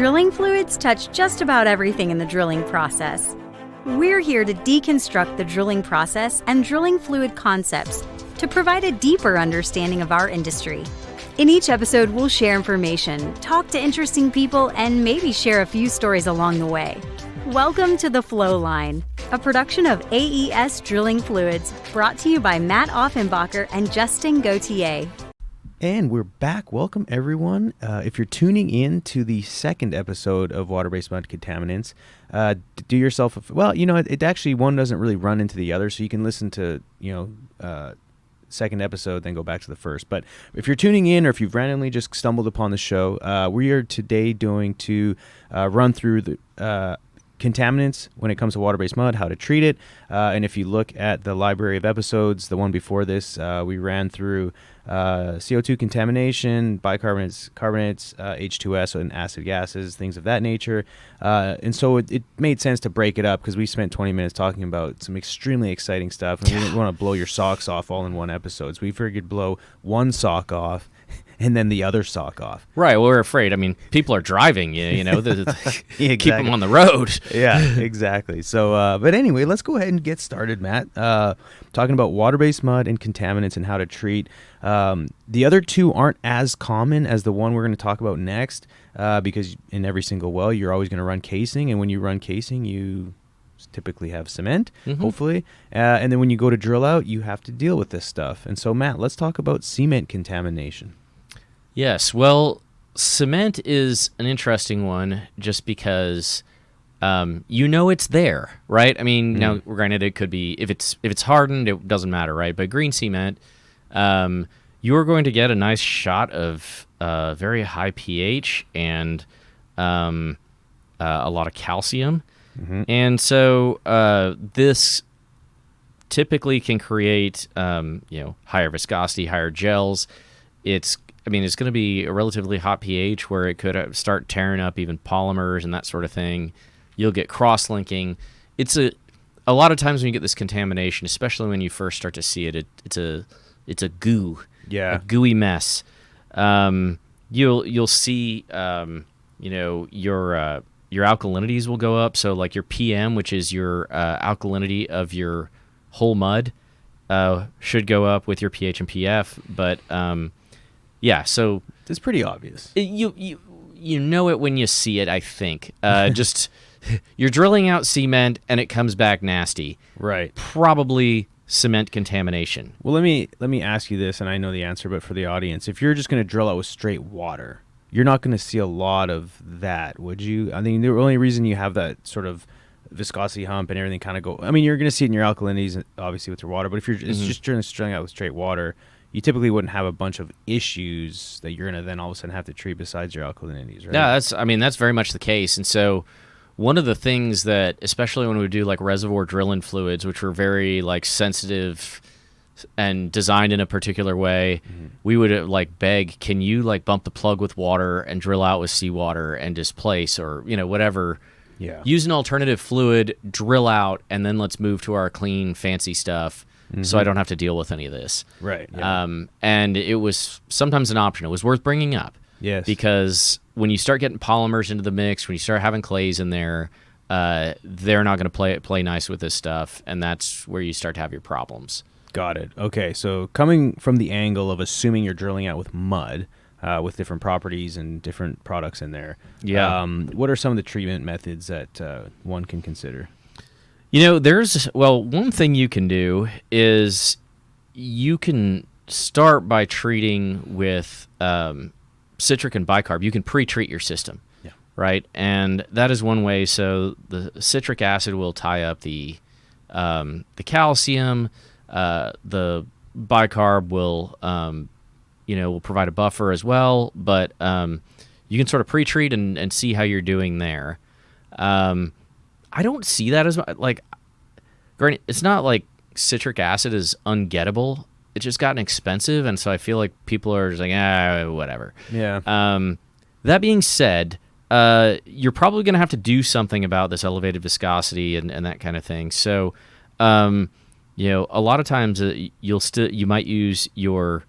Drilling fluids touch just about everything in the drilling process. We're here to deconstruct the drilling process and drilling fluid concepts to provide a deeper understanding of our industry. In each episode, we'll share information, talk to interesting people, and maybe share a few stories along the way. Welcome to the Flowline, a production of AES Drilling Fluids, brought to you by Matt Offenbacher and Justin Gauthier. And we're back. Welcome, everyone. If you're tuning in to the second episode of Water-Based Mud Contaminants, do yourself it actually, one doesn't really run into the other, so you can listen to, second episode, then go back to the first. But if you're tuning in or if you've randomly just stumbled upon the show, we are today going to run through the contaminants when it comes to water-based mud, how to treat it. And if you look at the library of episodes, the one before this, we ran through CO2 contamination, bicarbonates, carbonates, H2S, and acid gases, things of that nature. And so it made sense to break it up because we spent 20 minutes talking about some extremely exciting stuff, and we didn't want to blow your socks off all in one episode. So we figured blow one sock off and then the other sock off. Right. Well, we're afraid. I mean, people are driving, exactly. Keep them on the road. Yeah, exactly. So, but anyway, let's go ahead and get started, Matt. Talking about water-based mud and contaminants and how to treat. The other two aren't as common as the one we're going to talk about next, because in every single well, you're always going to run casing. And when you run casing, you typically have cement, hopefully. And then when you go to drill out, you have to deal with this stuff. And so, Matt, let's talk about cement contamination. Yes, well, cement is an interesting one just because it's there, right? I mean, now granted, it could be if it's hardened, it doesn't matter, right? But green cement, you're going to get a nice shot of very high pH and a lot of calcium, and so this typically can create higher viscosity, higher gels. It's going to be a relatively hot pH where it could start tearing up even polymers and that sort of thing. You'll get cross-linking. It's a lot of times when you get this contamination, especially when you first start to see it, it's a goo, a gooey mess. You'll see your alkalinities will go up. So like your PM, which is your alkalinity of your whole mud, should go up with your pH and PF, but so it's pretty obvious. You know it when you see it, I think. Just you're drilling out cement and it comes back nasty. Right. Probably cement contamination. Well, let me ask you this, and I know the answer, but for the audience, if you're just going to drill out with straight water, you're not going to see a lot of that, would you? I mean, the only reason you have that sort of viscosity hump and everything kind of go, I mean, you're going to see it in your alkalinities, obviously, with your water, but if you're it's just drilling out with straight water, you typically wouldn't have a bunch of issues that you're going to then all of a sudden have to treat besides your alkalinities, right? Yeah, that's very much the case. And so one of the things that, especially when we do like reservoir drilling fluids, which were very like sensitive and designed in a particular way, we would beg, can you bump the plug with water and drill out with seawater and displace or, whatever. Yeah. Use an alternative fluid, drill out, and then let's move to our clean, fancy stuff. So I don't have to deal with any of this. Right. Yeah. And it was sometimes an option. It was worth bringing up. Yes. Because when you start getting polymers into the mix, when you start having clays in there, they're not going to play nice with this stuff, and that's where you start to have your problems. Got it. Okay, so coming from the angle of assuming you're drilling out with mud, with different properties and different products in there, what are some of the treatment methods that one can consider? One thing you can do is you can start by treating with citric and bicarb. You can pre-treat your system, right? And that is one way. So the citric acid will tie up the calcium. The bicarb will provide a buffer as well. But you can sort of pre-treat and see how you're doing there. I don't see that as granted, it's not like citric acid is ungettable. It's just gotten expensive, and so I feel like people are just like, whatever. Yeah. That being said, you're probably going to have to do something about this elevated viscosity and that kind of thing. So, a lot of times you might use your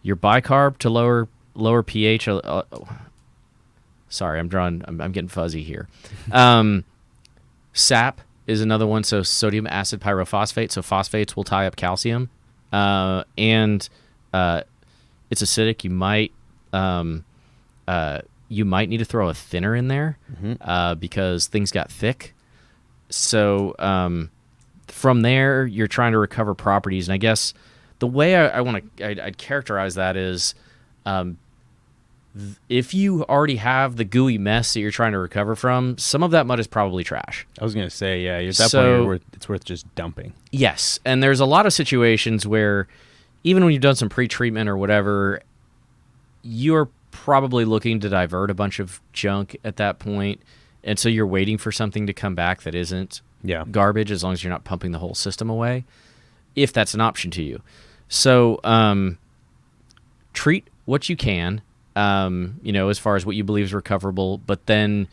bicarb to lower pH. Sorry, I'm getting fuzzy here. SAP is another one. So sodium acid pyrophosphate. So phosphates will tie up calcium, and it's acidic. You might need to throw a thinner in there because things got thick. So from there, you're trying to recover properties, and I guess the way I'd characterize that is, if you already have the gooey mess that you're trying to recover from, some of that mud is probably trash. I was going to say, yeah, at that point, it's worth just dumping. Yes, and there's a lot of situations where even when you've done some pre-treatment or whatever, you're probably looking to divert a bunch of junk at that point, and so you're waiting for something to come back that isn't garbage, as long as you're not pumping the whole system away, if that's an option to you. So treat what you can, as far as what you believe is recoverable, but then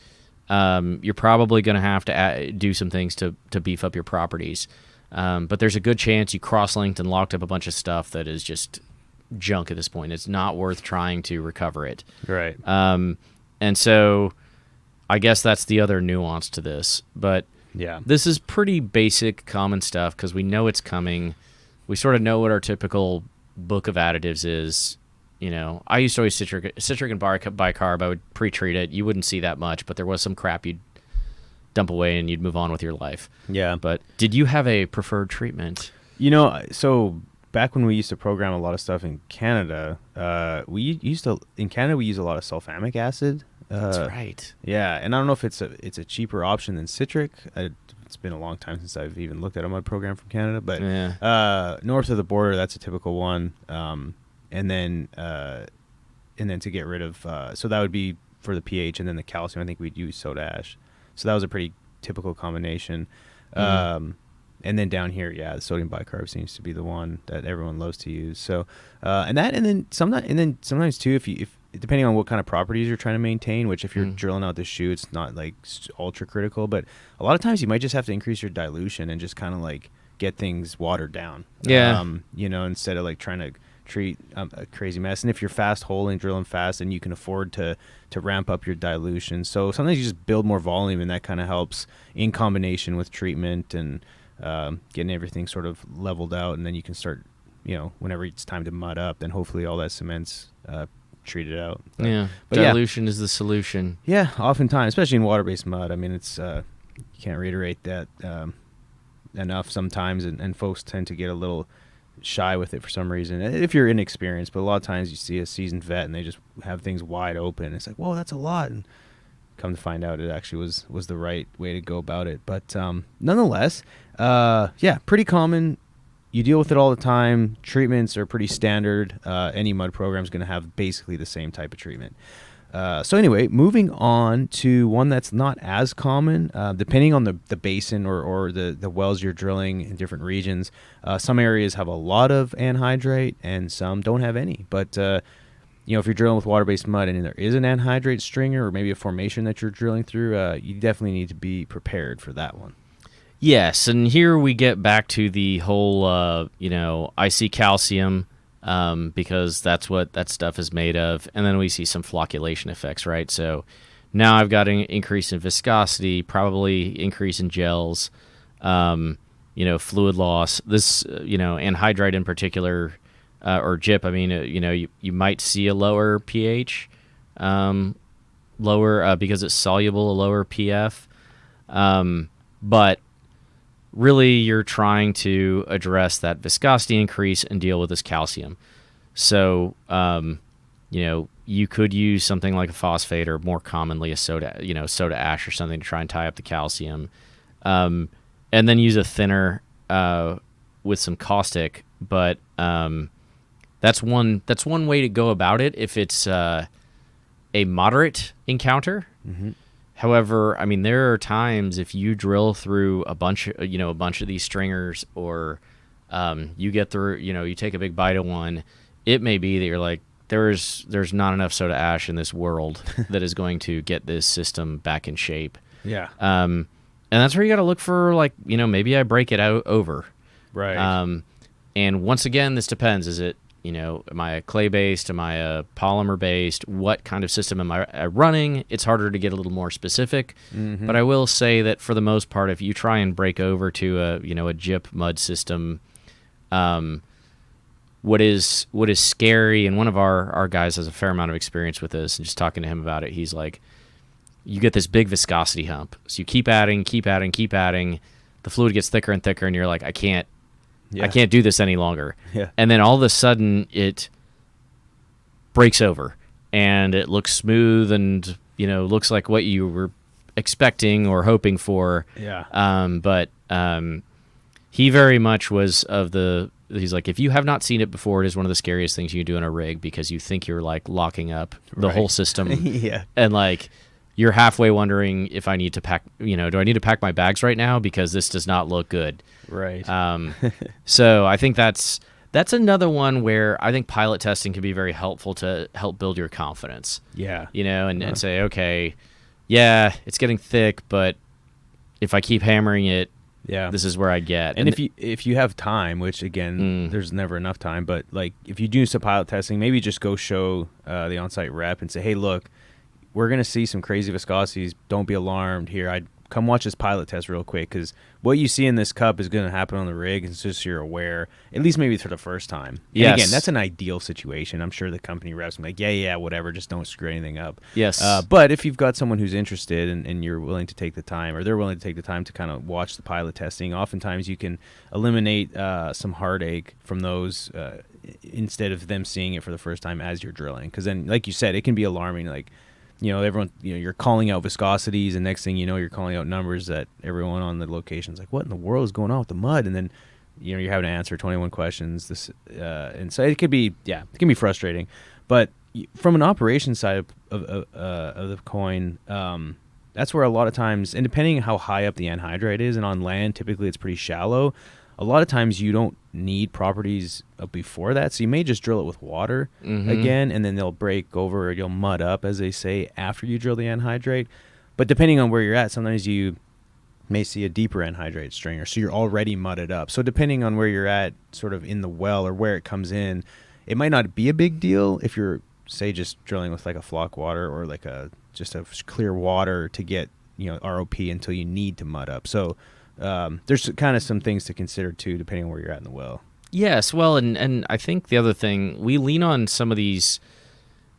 you're probably going to have to do some things to beef up your properties. But there's a good chance you cross-linked and locked up a bunch of stuff that is just junk at this point. It's not worth trying to recover it. Right. And so I guess that's the other nuance to this. But this is pretty basic, common stuff because we know it's coming. We sort of know what our typical book of additives is. I used to always citric and bicarb. I would pre-treat it. You wouldn't see that much, but there was some crap you'd dump away and you'd move on with your life. Yeah. But did you have a preferred treatment? So back when we used to program a lot of stuff in Canada, we use a lot of sulfamic acid. That's right. Yeah, and I don't know if it's a cheaper option than citric. It's been a long time since I've even looked at a mud program from Canada, but north of the border, that's a typical one. And then to get rid of, so that would be for the pH, and then the calcium, I think we'd use soda ash. So that was a pretty typical combination. And then down here, the sodium bicarb seems to be the one that everyone loves to use. So, sometimes too, if depending on what kind of properties you're trying to maintain, which if you're drilling out the chute, it's not like ultra critical, but a lot of times you might just have to increase your dilution and just kind of like get things watered down. Yeah. Instead of like trying to treat a crazy mess. And if you're fast holing, drilling fast, then you can afford to ramp up your dilution. So sometimes you just build more volume, and that kind of helps in combination with treatment and getting everything sort of leveled out. And then you can start, whenever it's time to mud up, then hopefully all that cement's treated out. But dilution is the solution. Yeah, oftentimes, especially in water-based mud. I mean, it's you can't reiterate that enough sometimes, and folks tend to get a little shy with it for some reason if you're inexperienced, but a lot of times you see a seasoned vet and they just have things wide open. It's like, whoa, that's a lot, and come to find out it actually was the right way to go about it. But nonetheless, pretty common. You deal with it all the time. Treatments are pretty standard. Any mud program is going to have basically the same type of treatment. So anyway, moving on to one that's not as common, depending on the basin or the wells you're drilling in different regions. Some areas have a lot of anhydrite and some don't have any. But if you're drilling with water-based mud and there is an anhydrite stringer or maybe a formation that you're drilling through, you definitely need to be prepared for that one. Yes, and here we get back to the whole, I see calcium because that's what that stuff is made of, and then we see some flocculation effects, right? So now I've got an increase in viscosity, probably increase in gels, fluid loss. This, anhydrite in particular, or gyp, I mean, you might see a lower pH, lower because it's soluble, a lower PF, but really you're trying to address that viscosity increase and deal with this calcium. So, you could use something like a phosphate or more commonly a soda ash or something to try and tie up the calcium. And then use a thinner with some caustic. But that's one way to go about it if it's a moderate encounter. Mm-hmm. However, I mean, there are times if you drill through a bunch of these stringers, or you get through, you take a big bite of one, it may be that you're like, there's not enough soda ash in this world that is going to get this system back in shape. Yeah. And that's where you got to look for, like, maybe I break it out over. Right. And once again, this depends. Is it am I a clay-based? Am I a polymer-based? What kind of system am I running? It's harder to get a little more specific. Mm-hmm. But I will say that for the most part, if you try and break over to a JIP mud system, what is scary, and one of our guys has a fair amount of experience with this, and just talking to him about it, he's like, you get this big viscosity hump. So you keep adding. The fluid gets thicker and thicker, and you're like, I can't do this any longer. Yeah. And then all of a sudden it breaks over and it looks smooth and, looks like what you were expecting or hoping for. Yeah. But he very much was he's like, if you have not seen it before, it is one of the scariest things you can do in a rig, because you think you're like locking up the whole system. Yeah. And like, you're halfway wondering if I need to pack, do I need to pack my bags right now? Because this does not look good. Right. So I think that's another one where I think pilot testing can be very helpful to help build your confidence. Yeah. And say, okay, yeah, it's getting thick, but if I keep hammering it, this is where I get. And if you have time, which again, there's never enough time, but like if you do some pilot testing, maybe just go show the on-site rep and say, hey, look, we're going to see some crazy viscosities. Don't be alarmed here. I'd come watch this pilot test real quick, because what you see in this cup is going to happen on the rig. It's just you're aware, at least maybe for the first time. Yes. And again, that's an ideal situation. I'm sure the company reps are like, yeah, whatever, just don't screw anything up. Yes. But if you've got someone who's interested and you're willing to take the time, or they're willing to take the time to kind of watch the pilot testing, oftentimes you can eliminate some heartache from those instead of them seeing it for the first time as you're drilling. Because then, like you said, it can be alarming. Like, everyone, you're calling out viscosities, and next thing you know, you're calling out numbers that everyone on the location's like, what in the world is going on with the mud? And then, you're having to answer 21 questions. And so it can be frustrating. But from an operations side of the coin, that's where a lot of times, and depending on how high up the anhydrite is, and on land, typically it's pretty shallow. A lot of times you don't need properties before that, so you may just drill it with water again, and then they'll break over, or you'll mud up, as they say, after you drill the anhydrate. But depending on where you're at, sometimes you may see a deeper anhydrate stringer, so you're already mudded up. So depending on where you're at, sort of in the well, or where it comes in, it might not be a big deal if you're, say, just drilling with like a flock water, or like just a clear water to get ROP until you need to mud up. So there's kind of some things to consider too, depending on where you're at in the well. Yes, well, and I think the other thing, we lean on some of these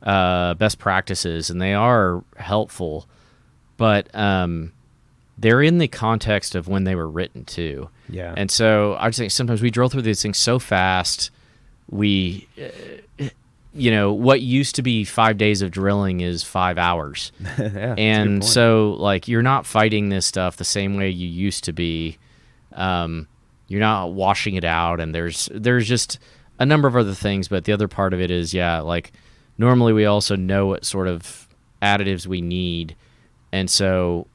best practices, and they are helpful, but they're in the context of when they were written too. Yeah. And so I just think sometimes we drill through these things so fast, we, what used to be 5 days of drilling is 5 hours. Yeah, and so, like, you're not fighting this stuff the same way you used to be. You're not washing it out, and there's just a number of other things. But the other part of it is, like, normally we also know what sort of additives we need, and so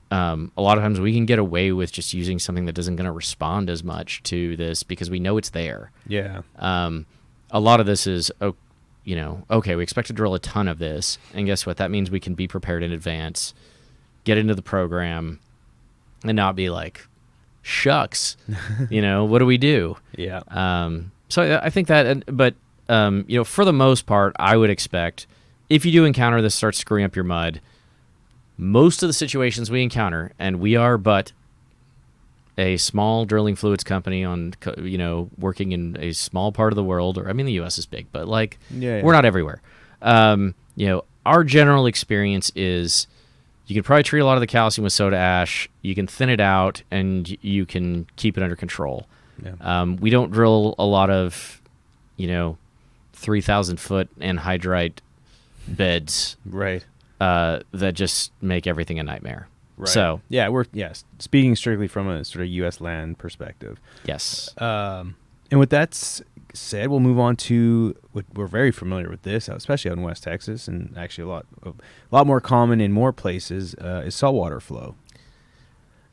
a lot of times we can get away with just using something that isn't going to respond as much to this because we know it's there. Yeah. A lot of this is, okay, we expect to drill a ton of this, and guess what? That means we can be prepared in advance, get into the program, and not be like, shucks, what do we do? Yeah. So I think that, but for the most part, I would expect if you do encounter this starts screwing up your mud, most of the situations we encounter, and we are but a small drilling fluids company on, working in a small part of the world, or I mean, the U.S. is big, but like, we're not everywhere. Our general experience is you can probably treat a lot of the calcium with soda ash, you can thin it out, and you can keep it under control. Yeah. We don't drill a lot of, 3,000 foot anhydrite beds, Right. that just make everything a nightmare. Right. So yeah, we're speaking strictly from a sort of U.S. land perspective. yes. And with that said, we'll move on to what we're very familiar with this, especially out in West Texas, and actually a lot more common in more places, is saltwater flow.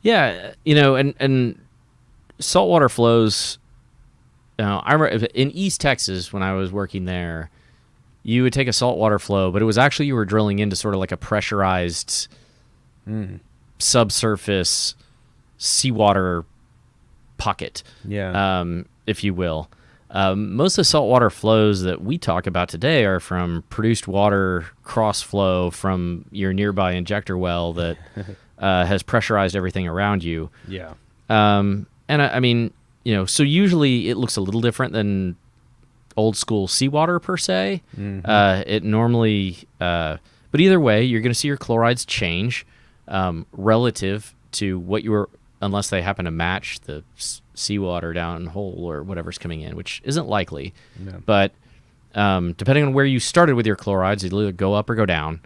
Yeah, and saltwater flows. I remember in East Texas when I was working there, you would take a saltwater flow, but it was actually you were drilling into sort of like a pressurized subsurface seawater pocket, Yeah. if you will. Most of the saltwater flows that we talk about today are from produced water cross flow from your nearby injector well that has pressurized everything around you. Yeah. And I mean, so usually it looks a little different than old school seawater per se. It normally, but either way, you're going to see your chlorides change relative to what you were, unless they happen to match the seawater down hole or whatever's coming in, which isn't likely. No. But depending on where you started with your chlorides, it'll either go up or go down.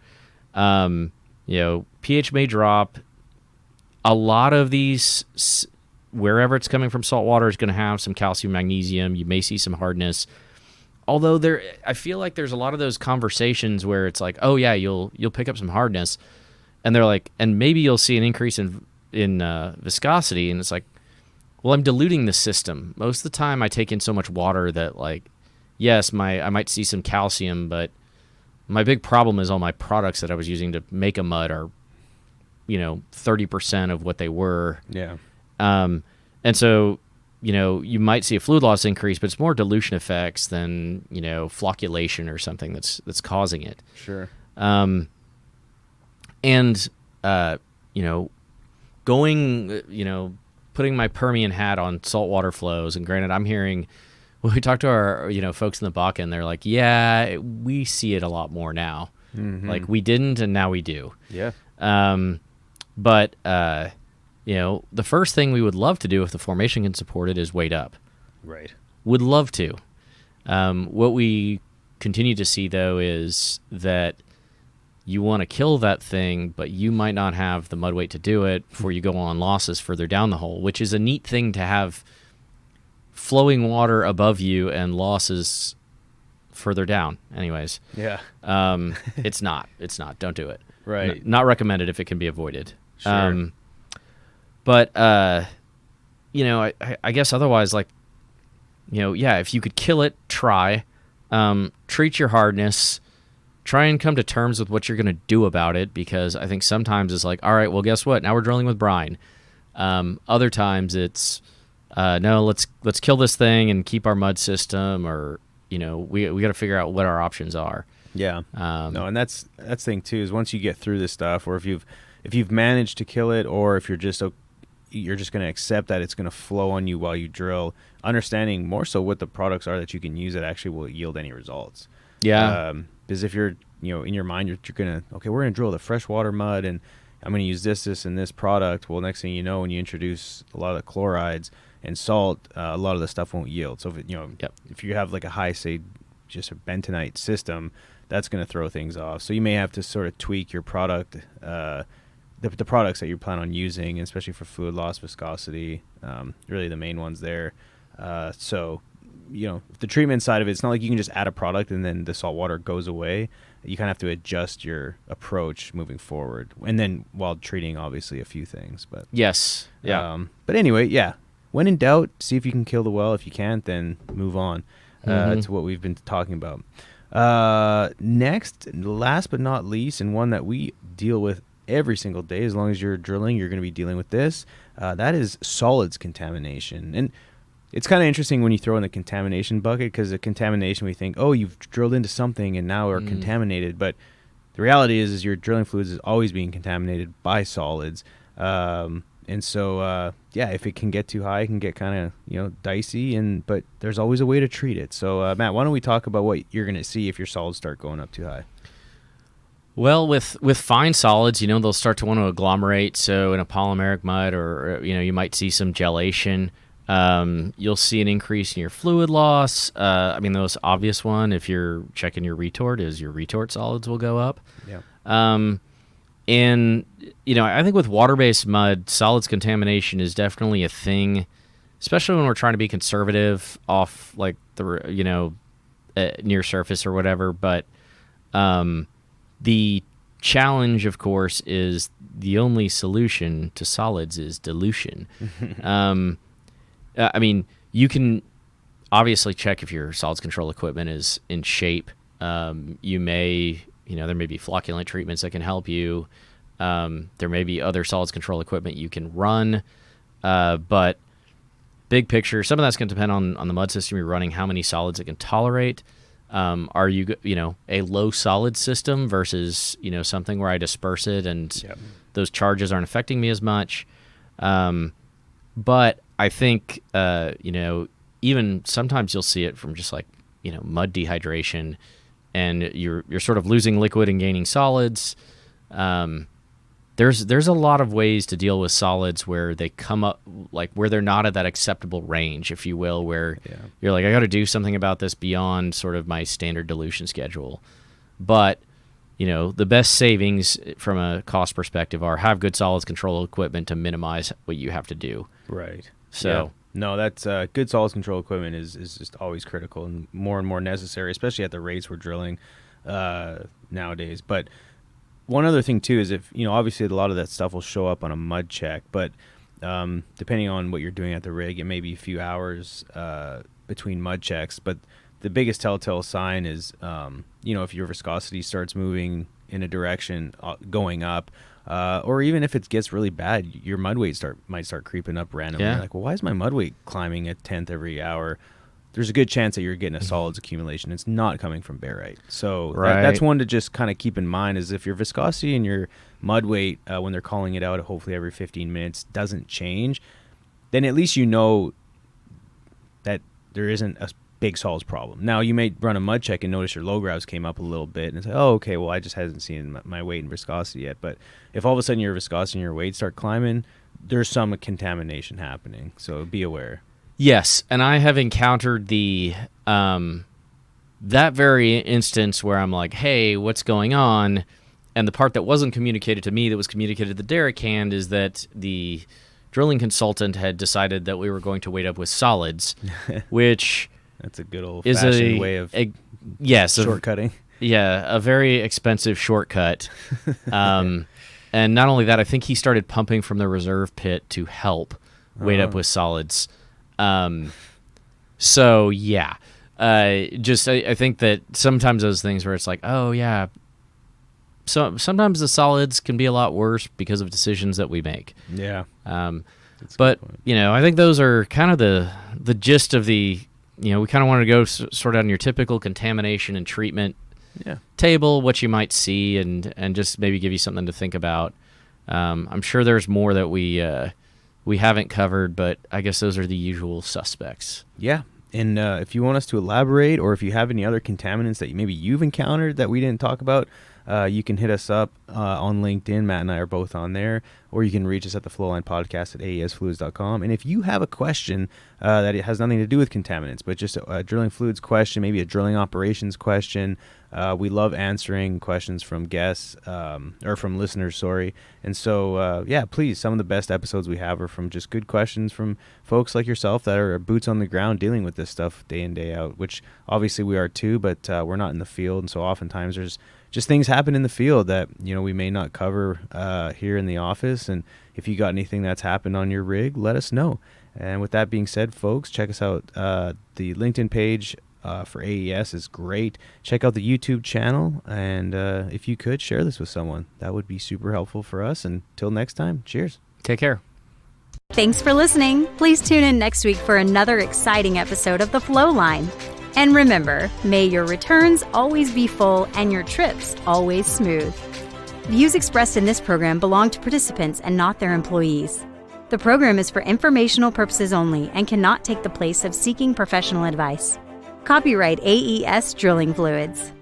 pH may drop. A lot of these, wherever it's coming from, salt water is going to have some calcium, magnesium. You may see some hardness. Although I feel like there's a lot of those conversations where it's like, oh yeah, you'll pick up some hardness, and they're like, and maybe you'll see an increase in viscosity, and it's like, well, I'm diluting the system. Most of the time, I take in so much water that, like, yes, I might see some calcium, but my big problem is all my products that I was using to make a mud are 30% of what they were. Yeah. And so, you might see a fluid loss increase, but it's more dilution effects than, flocculation or something that's causing it. Sure. Putting my Permian hat on saltwater flows, and granted, I'm hearing, when we talk to our, folks in the Bakken, they're like, yeah, we see it a lot more now. Mm-hmm. Like, we didn't, and now we do. Yeah. But the first thing we would love to do if the formation can support it is wait up. Right. Would love to. What we continue to see, though, is that you want to kill that thing, but you might not have the mud weight to do it before you go on losses further down the hole, which is a neat thing to have flowing water above you and losses further down. Anyways. Yeah. It's not. Don't do it. Right. Not recommended if it can be avoided. Sure. But I guess otherwise, like, if you could kill it, try. Treat your hardness. Try and come to terms with what you're going to do about it, because I think sometimes it's like, all right, well, guess what? Now we're drilling with brine. Other times it's, no, let's kill this thing and keep our mud system, or, we got to figure out what our options are. Yeah. No, and that's the thing too, is once you get through this stuff, or if you've managed to kill it, or if you're just going to accept that it's going to flow on you while you drill, understanding more so what the products are that you can use that actually will yield any results. Yeah. Because if you're, in your mind, you're going to, okay, we're going to drill the freshwater mud, and I'm going to use this, and this product. Well, next thing you know, when you introduce a lot of the chlorides and salt, a lot of the stuff won't yield. So, if you have like a high, say, just a bentonite system, that's going to throw things off. So you may have to sort of tweak your product, the products that you plan on using, especially for fluid loss, viscosity, really the main ones there. So, the treatment side of it, it's not like you can just add a product and then the salt water goes away. You kind of have to adjust your approach moving forward, and then while treating, obviously, a few things. But yes, yeah. But anyway, yeah. When in doubt, see if you can kill the well. If you can't, then move on to what we've been talking about. Next, last but not least, and one that we deal with every single day, as long as you're drilling, you're going to be dealing with this. That is solids contamination. And it's kind of interesting when you throw in the contamination bucket, because the contamination, we think, oh, you've drilled into something and now are contaminated. But the reality is your drilling fluids is always being contaminated by solids. And so, if it can get too high, it can get kind of, dicey, but there's always a way to treat it. So, Matt, why don't we talk about what you're going to see if your solids start going up too high? Well, with fine solids, they'll start to want to agglomerate. So in a polymeric mud, or, you might see some gelation. You'll see an increase in your fluid loss. The most obvious one, if you're checking your retort, is your retort solids will go up. Yeah. And, I think with water-based mud, solids contamination is definitely a thing, especially when we're trying to be conservative off, like, the, near surface or whatever. But the challenge, of course, is the only solution to solids is dilution. You can obviously check if your solids control equipment is in shape. You may... there may be flocculant treatments that can help you. There may be other solids control equipment you can run. But big picture, some of that's going to depend on the mud system you're running, how many solids it can tolerate. Are you a low solid system versus something where I disperse it and those charges aren't affecting me as much. But I think even sometimes you'll see it from just like mud dehydration, and you're sort of losing liquid and gaining solids. There's a lot of ways to deal with solids where they come up, like where they're not at that acceptable range, if you will, where you're like, I got to do something about this beyond sort of my standard dilution schedule. But, the best savings from a cost perspective are have good solids control equipment to minimize what you have to do. Right. So, no, that's good solids control equipment is just always critical and more necessary, especially at the rates we're drilling nowadays. But one other thing too is if obviously a lot of that stuff will show up on a mud check, but depending on what you're doing at the rig, it may be a few hours between mud checks. But the biggest telltale sign is if your viscosity starts moving in a direction going up, or even if it gets really bad, your mud weight might start creeping up randomly. Yeah. You're like, well, why is my mud weight climbing a tenth every hour? There's a good chance that you're getting a solids accumulation. It's not coming from barite. So that's one to just kind of keep in mind, is if your viscosity and your mud weight, when they're calling it out hopefully every 15 minutes, doesn't change, then at least that there isn't a big solids problem. Now, you may run a mud check and notice your low gravs came up a little bit and say, oh, okay, well, I just hasn't seen my weight and viscosity yet. But if all of a sudden your viscosity and your weight start climbing, there's some contamination happening. So be aware. yes, and I have encountered that very instance where I'm like, hey, what's going on? And the part that wasn't communicated to me that was communicated to the derrick hand is that the drilling consultant had decided that we were going to weight up with solids, which that's a good old-fashioned way of shortcutting. A very expensive shortcut. And not only that, I think he started pumping from the reserve pit to help weight up with solids. So yeah, I think that sometimes those things where it's like, oh yeah, so sometimes the solids can be a lot worse because of decisions that we make. Yeah. But I think those are kind of the gist of the, we kind of wanted to go sort of on your typical contamination and treatment table, what you might see, and just maybe give you something to think about. I'm sure there's more that we haven't covered, but I guess those are the usual suspects. Yeah. And if you want us to elaborate, or if you have any other contaminants that maybe you've encountered that we didn't talk about, you can hit us up on LinkedIn. Matt and I are both on there. Or you can reach us at the Flowline podcast at aesfluids.com. And if you have a question that it has nothing to do with contaminants, but just a drilling fluids question, maybe a drilling operations question, we love answering questions from guests, or from listeners, sorry. And so, please, some of the best episodes we have are from just good questions from folks like yourself that are boots on the ground dealing with this stuff day in, day out, which obviously we are too, but we're not in the field. And so oftentimes there's just things happen in the field that, we may not cover here in the office. And if you got anything that's happened on your rig, let us know. And with that being said, folks, check us out. The LinkedIn page for AES is great. Check out the YouTube channel. And if you could, share this with someone. That would be super helpful for us. Until next time, cheers. Take care. Thanks for listening. Please tune in next week for another exciting episode of The Flowline. And remember, may your returns always be full and your trips always smooth. Views expressed in this program belong to participants and not their employees. The program is for informational purposes only and cannot take the place of seeking professional advice. Copyright AES Drilling Fluids.